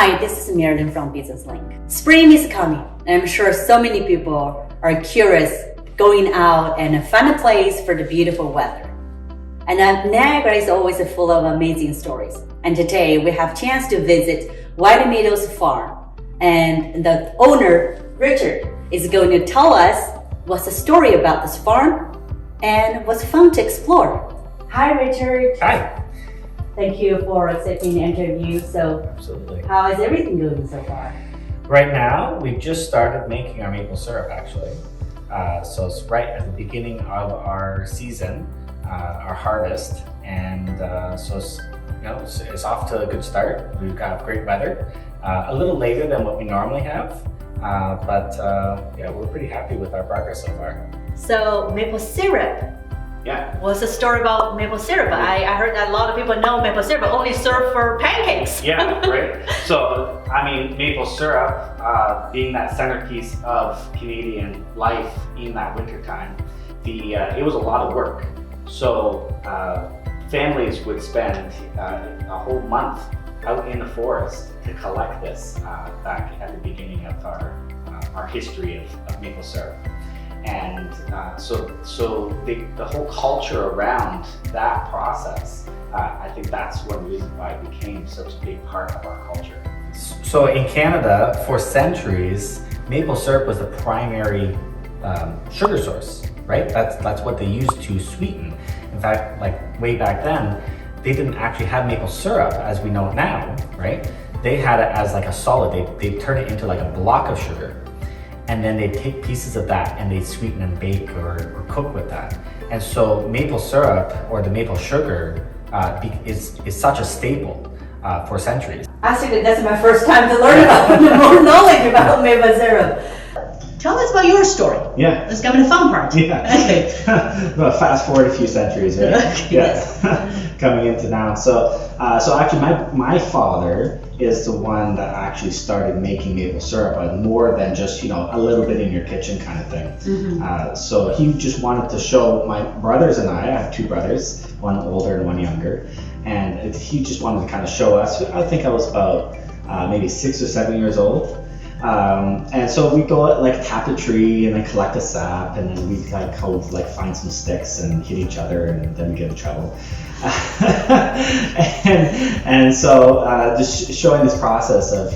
Hi, this is Marilyn from Business Link. Spring is coming, and I'm sure so many people are curious going out and find a place for the beautiful weather. And Niagara is always full of amazing stories. And today we have a chance to visit White Meadows Farm. And the owner, Richard, is going to tell us what's the story about this farm and what's fun to explore. Hi, Richard. Hi. Thank you for accepting the interview. So, Absolutely. how is everything going so far? Right now, we've just started making our maple syrup, actually. So it's right at the beginning of our season, our harvest, and so it's off to a good start. We've got great weather, a little later than what we normally have, but yeah, we're pretty happy with our progress so far. So, maple syrup. Yeah. What's the story about maple syrup? I heard that a lot of people know maple syrup only served for pancakes. Yeah, right. So, I mean, maple syrup, being that centerpiece of Canadian life in that wintertime, it was a lot of work. So, families would spend a whole month out in the forest to collect this back at the beginning of our history of maple syrup. And so the whole culture around that process, I think that's one reason why it became such a big part of our culture. So in Canada, for centuries, maple syrup was the primary sugar source, right? That's what they used to sweeten. In fact, like way back then, they didn't actually have maple syrup as we know it now, right? They had it as like a solid. They turn it into like a block of sugar. And then they take pieces of that and they sweeten and bake or cook with that. And so maple syrup or the maple sugar is such a staple for centuries. Actually, that's my first time to learn about more knowledge about maple syrup. Tell us about your story. Yeah. Let's go to the fun part. Yeah. Okay. Well, fast forward a few centuries, right? Okay, yes. Coming into now. So actually my father is the one that actually started making maple syrup, but more than just, a little bit in your kitchen kind of thing. Mm-hmm. So he just wanted to show my brothers and I have two brothers, one older and one younger, and he just wanted to kind of show us. I think I was about maybe 6 or 7 years old. And so we go tap the tree and then collect a sap, and then we go find some sticks and hit each other, and then we get in trouble. and so just showing this process of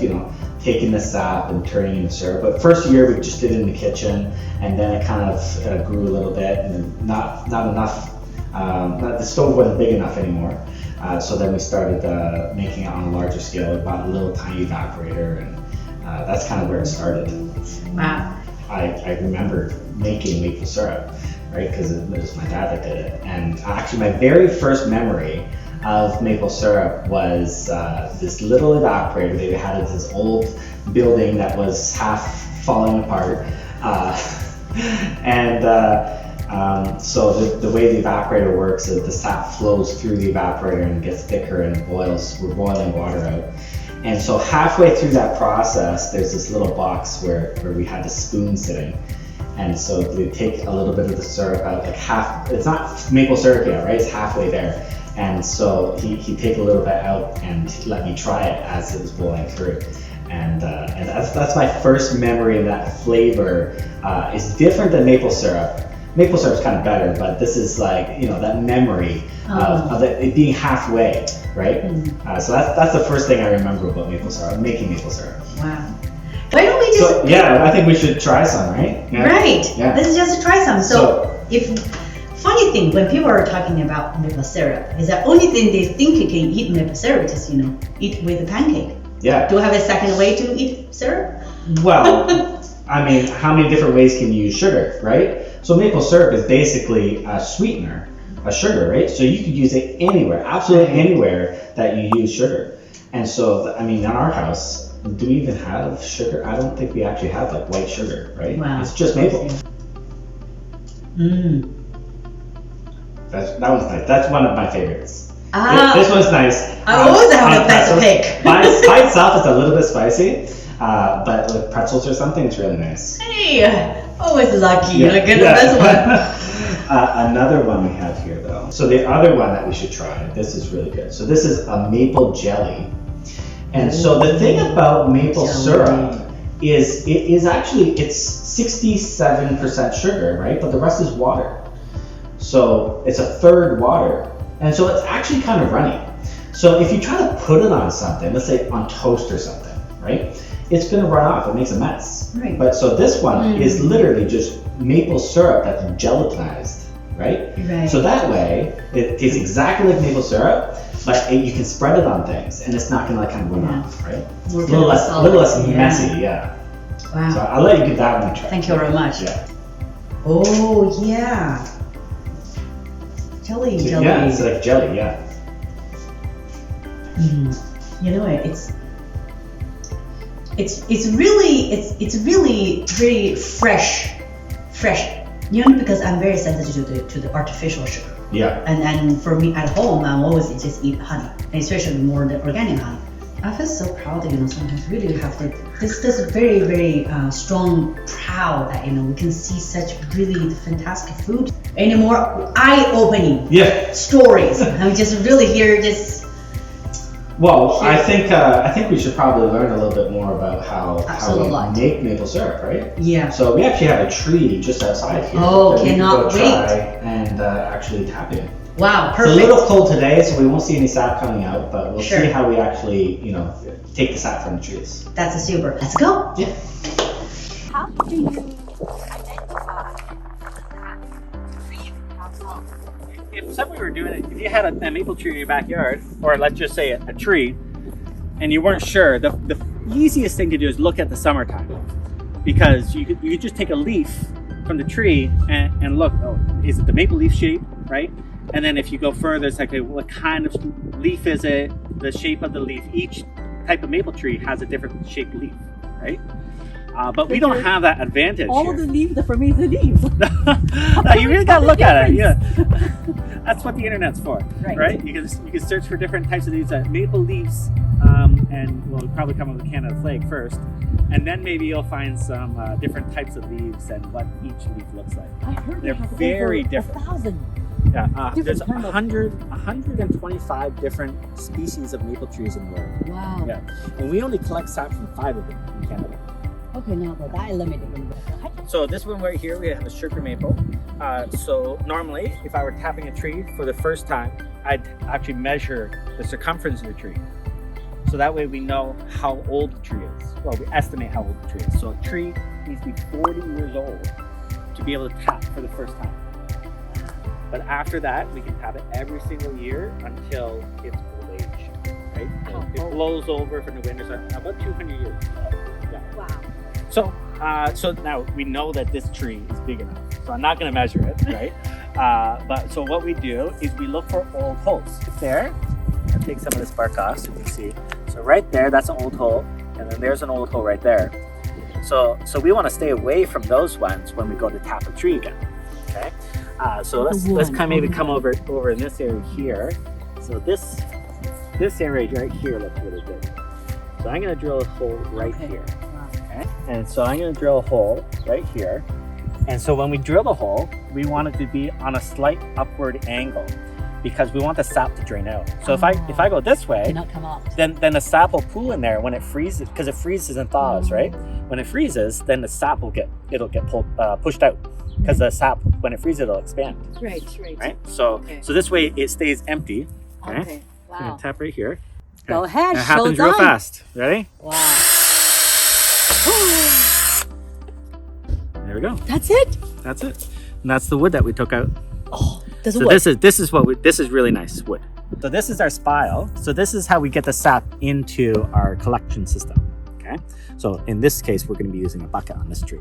taking the sap and turning it into syrup. But first year we just did it in the kitchen, and then it kind of grew a little bit, and not enough. The stove wasn't big enough anymore. So then we started making it on a larger scale. We bought a little tiny evaporator, and that's kind of where it started. Wow. I remember making maple syrup, right? Because it was my dad that did it. And actually my very first memory of maple syrup was this little evaporator. They had it this old building that was half falling apart. So the way the evaporator works is the sap flows through the evaporator and gets thicker and boils. We're boiling water out. And so halfway through that process, there's this little box where we had the spoon sitting. And so they take a little bit of the syrup out, like half, it's not maple syrup yet, right? It's halfway there. And so he'd take a little bit out and let me try it as it was boiling through. And that's my first memory of that flavor. It's different than maple syrup. Maple syrup is kind of better, but this is that memory of it being halfway, right? Mm-hmm. So that's the first thing I remember about maple syrup, making maple syrup. Wow. Why don't we just... I think we should try some, right? Yeah. Right. Yeah. Let's just try some. Funny thing, when people are talking about maple syrup, is the only thing they think you can eat maple syrup is, eat with a pancake. Yeah. Do you have a second way to eat syrup? Well, I mean, how many different ways can you use sugar, right? So maple syrup is basically a sweetener, a sugar, right? So you could use it anywhere, absolutely anywhere that you use sugar. And so, in our house, do we even have sugar? I don't think we actually have white sugar, right? Wow. It's just maple. Mm. That one's nice. That's one of my favorites. Ah. This one's nice. I always have the best pick. By itself, it's a little bit spicy, but with pretzels or something, it's really nice. Hey, always lucky. Yeah. I get the best one. Another one we have here, though. So the other one that we should try, this is really good. So this is a maple jelly. And so the thing about maple syrup is it's 67% sugar, right? But the rest is water. So it's a third water. And so it's actually kind of runny. So if you try to put it on something, let's say on toast or something, right? It's gonna run off, it makes a mess. Right. But so this one is literally just maple syrup that's gelatinized, right? Right. So that way, it tastes exactly like maple syrup, but you can spread it on things and it's not gonna like kind of run off, right? It's a little less messy, yeah. Wow. So I'll let you give that one a try. Thank you very much. Yeah. Oh yeah. Jelly. Yeah, it's like jelly, yeah. You know, it's really very fresh. You know, because I'm very sensitive to the artificial sugar. Yeah. And for me at home, I'm always just eat honey, and especially more the organic honey. I feel so proud that sometimes really we have this very very strong proud that we can see such really fantastic food. Any more eye-opening stories? I'm just really here just. Well, I think we should probably learn a little bit more about how we make maple syrup, right? Yeah. So we actually have a tree just outside here. Oh, that we cannot can go try wait. and actually tap in. Wow, perfect. It's a little cold today, so we won't see any sap coming out, but we'll Sure. see how we actually, take the sap from the trees. That's a super. Let's go. Yeah. How do you identify that tree comes from? If somebody were doing it, if you had a maple tree in your backyard, or let's just say a tree, and you weren't sure, the easiest thing to do is look at the summertime, because you could just take a leaf from the tree and look, oh, is it the maple leaf shape, right? And then if you go further, it's like, okay, what kind of leaf is it? The shape of the leaf. Each type of maple tree has a different shaped leaf, right? But we don't have that advantage All here. of the leaves, for me, the leaves. No, you really gotta look at it. Yeah, that's what the internet's for, Right. right? You can search for different types of leaves, maple leaves, and we'll probably come up with Canada flag first, and then maybe you'll find some different types of leaves and what each leaf looks like. I heard They're they have very over different. 1,000. Yeah, there's Different kind of- 125 different species of maple trees in the world. Wow. Yeah, and we only collect sap from 5 of them in Canada. Okay, now but that limited. So this one right here, we have a sugar maple. So normally, if I were tapping a tree for the first time, I'd actually measure the circumference of the tree. So that way we know how old the tree is. Well, we estimate how old the tree is. So a tree needs to be 40 years old to be able to tap for the first time. But after that, we can tap it every single year until it's old age, right? It blows over from the winter, so about 200 years. Yeah. Wow. So now we know that this tree is big enough. So I'm not going to measure it, right? But so what we do is we look for old holes. There, I'll take some of this bark off so you can see. So right there, that's an old hole, and then there's an old hole right there. So we want to stay away from those ones when we go to tap a tree again. Okay. So let's kind of maybe come over in this area here. So this area right here looks really good. So I'm going to drill a hole right here. Okay. And so I'm going to drill a hole right here. And so when we drill the hole, we want it to be on a slight upward angle because we want the sap to drain out. So if I go this way, Cannot come out. then the sap will pool in there when it freezes, because it freezes and thaws, right? When it freezes, then the sap will get pushed out, because the sap, when it freezes, it'll expand. Right. So this way it stays empty. Okay. Okay. I'm gonna Wow. tap right here. Go ahead. It happens real fast. Ready? Wow. There we go. That's it. That's it. And that's the wood that we took out. Oh, that's So what. this is really nice wood. So this is our spile. So this is how we get the sap into our collection system. Okay. So in this case, we're going to be using a bucket on this tree.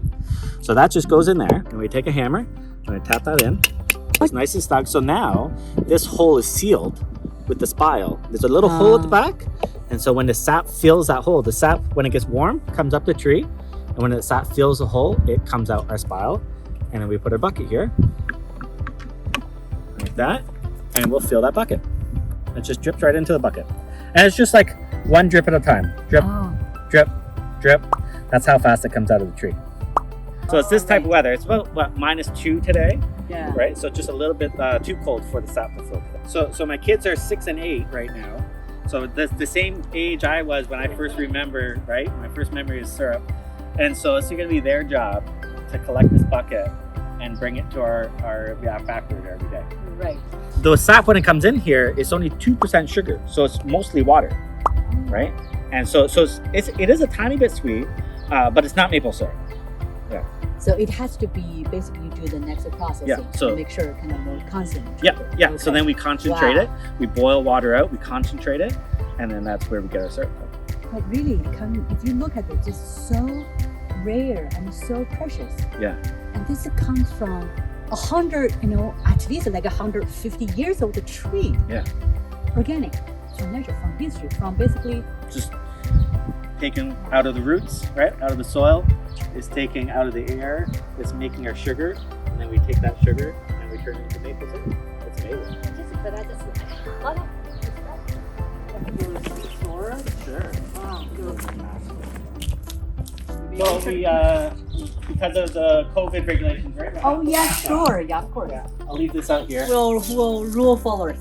So that just goes in there, and we take a hammer and we tap that in. It's nice and snug. So now this hole is sealed with the spile. There's a little hole at the back, and so when the sap fills that hole, the sap, when it gets warm, comes up the tree, and when the sap fills the hole, it comes out our spile, and then we put our bucket here like that, and we'll fill that bucket. It just drips right into the bucket, and it's just like one drip at a time. Drip, drip, drip. That's how fast it comes out of the tree. So it's this type of weather. It's about -2 today, Yeah. right? So just a little bit too cold for the sap to flow. So my kids are 6 and 8 right now, So that's the same age I was when I first remember, right? My first memory is syrup. And so it's gonna be their job to collect this bucket and bring it to our factory every day. Right. The sap, when it comes in here, it's only 2% sugar. So it's mostly water, right? And so it is a tiny bit sweet, but it's not maple syrup. So it has to be basically do the next processing Yeah, so- to make sure kind of more constant. Yeah. So Okay. then we concentrate Wow. it, we boil water out, we concentrate it, and then that's where we get our syrup from. But really, if you look at it, it's so rare and so precious. Yeah. And this comes from 100, at least like 150 years old tree. Yeah. Organic, from nature, from history, from basically. Just taken out of the roots, right? Out of the soil. It's taking out of the air. It's making our sugar, and then we take that sugar and we turn it into maple syrup. It's amazing. Sure. Well, we because of the COVID regulations, right? Oh yeah, sure, yeah, of course. Yeah. I'll leave this out here. We'll rule followers,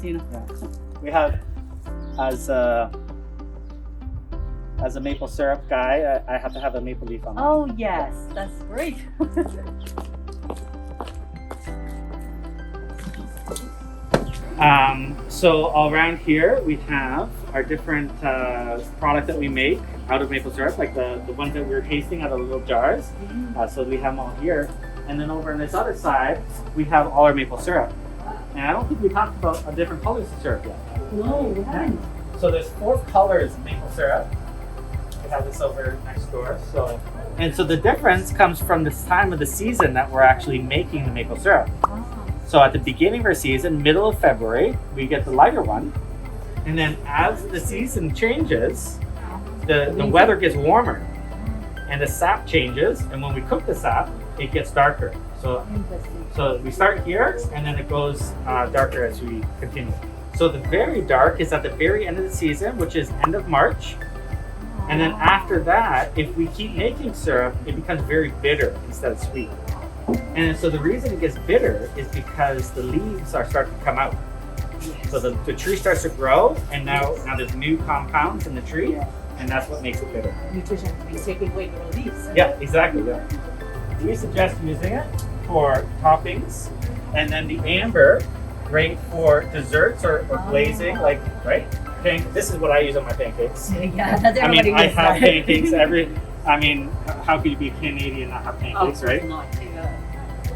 We have as a maple syrup guy, I have to have a maple leaf on. Oh yes, that's great. So all around here we have our different product that we make out of maple syrup, like the ones that we're tasting out of little jars. So we have them all here. And then over on this other side, we have all our maple syrup. And I don't think we talked about different colors of syrup yet. No, we haven't. So there's 4 colors of maple syrup. We have this over next door. So the difference comes from this time of the season that we're actually making the maple syrup. So at the beginning of our season, middle of February, we get the lighter one. And then as the season changes, the weather gets warmer and the sap changes. And when we cook the sap, it gets darker. So we start here and then it goes darker as we continue. So the very dark is at the very end of the season, which is end of March. And then after that, if we keep making syrup, it becomes very bitter instead of sweet. And so the reason it gets bitter is because the leaves are starting to come out. So the tree starts to grow, and now there's new compounds in the tree, and that's what makes it bitter. Nutrition is taking away the leaves. Yeah, exactly. Yeah. We suggest using it for toppings, and then the amber, great for desserts or glazing, like right. This is what I use on my pancakes. Yeah, that's I mean, everybody I gets have that. pancakes how could you be Canadian and not have pancakes, Of course right? not.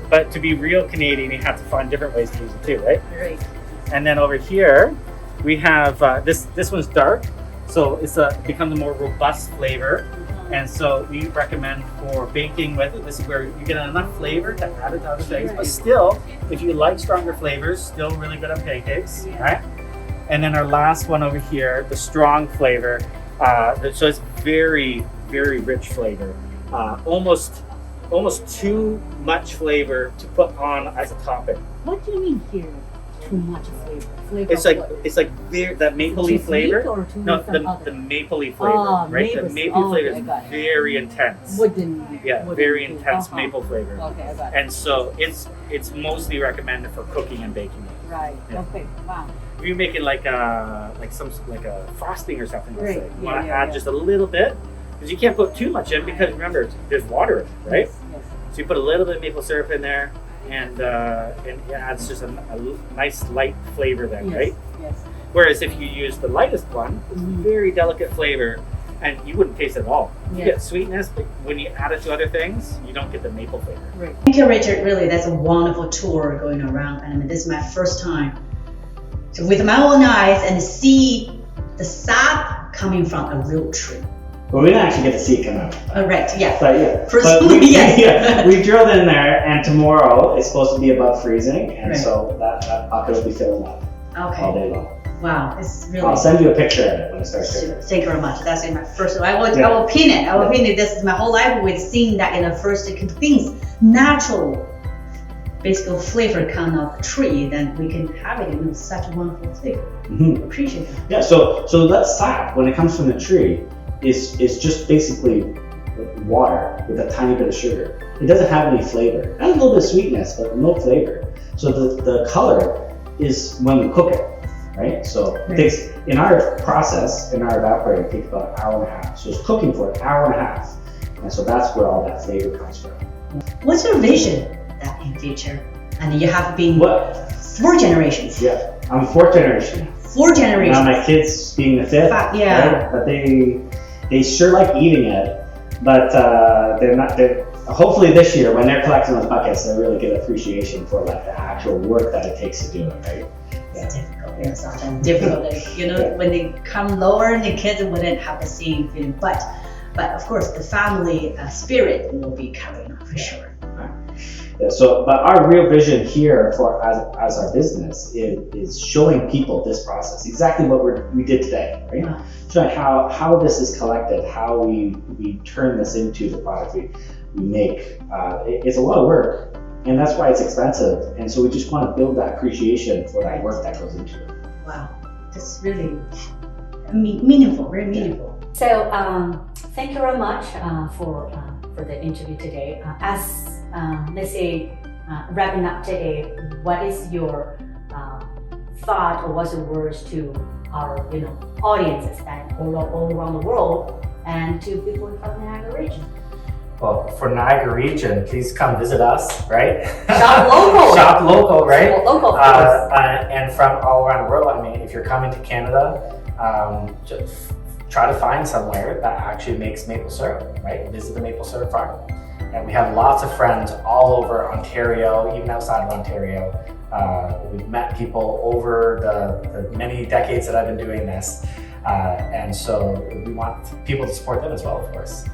But to be real Canadian, you have to find different ways to use it too, right? Great. And then over here, we have this one's dark, so it's becomes a more robust flavor. And so we recommend for baking with it. This is where you get enough flavor to add it to other things, but still, if you like stronger flavors, still really good on pancakes, right? And then our last one over here, the strong flavor. So it's very, very rich flavor. Almost too much flavor to put on as a topping. What do you mean here? Too much flavor? It's like that maple leaf flavor. No, the the maple leaf flavor, Oh, right? The maple- maple oh, flavor okay, I got is it. very intense. wooden. Yeah, wooden very food. intense maple flavor. Okay, I got it. And so it's mostly recommended for cooking and baking. Right. Yeah. Okay. Wow. If you're making like a frosting or something, let's Right, say, you yeah, want to yeah, add yeah. just a little bit, because you can't put too much in, because remember there's water in it, right? Yes. So you put a little bit of maple syrup in there, and it adds just a nice light flavor then, Yes. right? Yes. Whereas if you use the lightest one, it's Mhm. very delicate flavor, and you wouldn't taste it at all. You Yeah. get sweetness, but when you add it to other things, you don't get the maple flavor. Great. Thank you, Richard. Really, that's a wonderful tour going around. And I mean, this is my first time to, with my own eyes, and see the sap coming from a real tree. But we didn't actually get to see it come out. Right, yeah. But yeah. First But one, we, yes. yeah, we drilled in there, and tomorrow it's supposed to be above freezing, and Right. so that bucket will be filling up all Okay. day long. Wow, it's really. I'll send you a picture of it when it starts Super. to. Thank you very much. That's in my first. I will Yeah. pin it. I will pin it. This is my whole life with seeing that in the first things, natural, basically flavor come out of the tree. Then we can have it in such a wonderful flavor. Mhm. Appreciate it. Yeah, so that sap, when it comes from the tree, is just basically water with a tiny bit of sugar. It doesn't have any flavor. It has a little bit of sweetness, but no flavor. So the color is when we cook it. right? So it takes, in our process, in our evaporator, it takes about an hour and a half. So it's cooking for an hour and a half. And so that's where all that flavor comes from. What's your vision that in future? And you have been What? 4 generations. Yeah, I'm fourth generation. 4 generations. Now my kids being the fifth, Yeah. right? But they sure like eating it, but they're not. Hopefully this year when they're collecting those buckets, they really get appreciation for like the actual work that it takes to do it, right? It's difficult. It's often difficult. You know, when they come lower, the kids wouldn't have the same feeling. But of course, the family spirit will be carrying on for sure. Yeah, so, but our real vision here for as our business is showing people this process, exactly what we did today, right? Wow. Showing how this is collected, how we turn this into the product we make. It's a lot of work, and that's why it's expensive. And so we just want to build that appreciation for that work that goes into it. Wow, that's really meaningful, very meaningful. So thank you very much for the interview today. As let's say wrapping up today, what is your thought or what's your words to our audiences that all around the world and to people from the Niagara region? Well, for Niagara region, please come visit us, right? Shop local. Shop local, right? Shop local, of course. And from all around the world. I mean, if you're coming to Canada, just try to find somewhere that actually makes maple syrup, right? Visit the maple syrup farm. And we have lots of friends all over Ontario, even outside of Ontario. We've met people over the many decades that I've been doing this. And so we want people to support them as well, of course.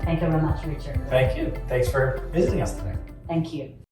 Thank you very much, Richard. Thank you. Thanks for visiting us today. Thank you.